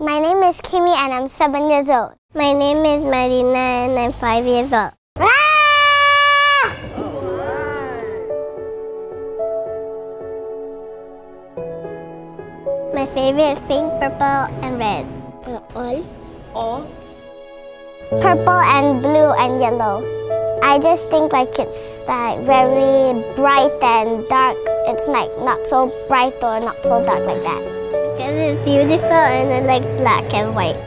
My name is Kimmy and I'm 7 years old. My name is Marina and I'm 5 years old. My favorite is pink, purple, and red. All? Purple and blue and yellow. I just think like it's like very bright and dark. It's like not so bright or not so dark like that. Because it's beautiful and I like black and white.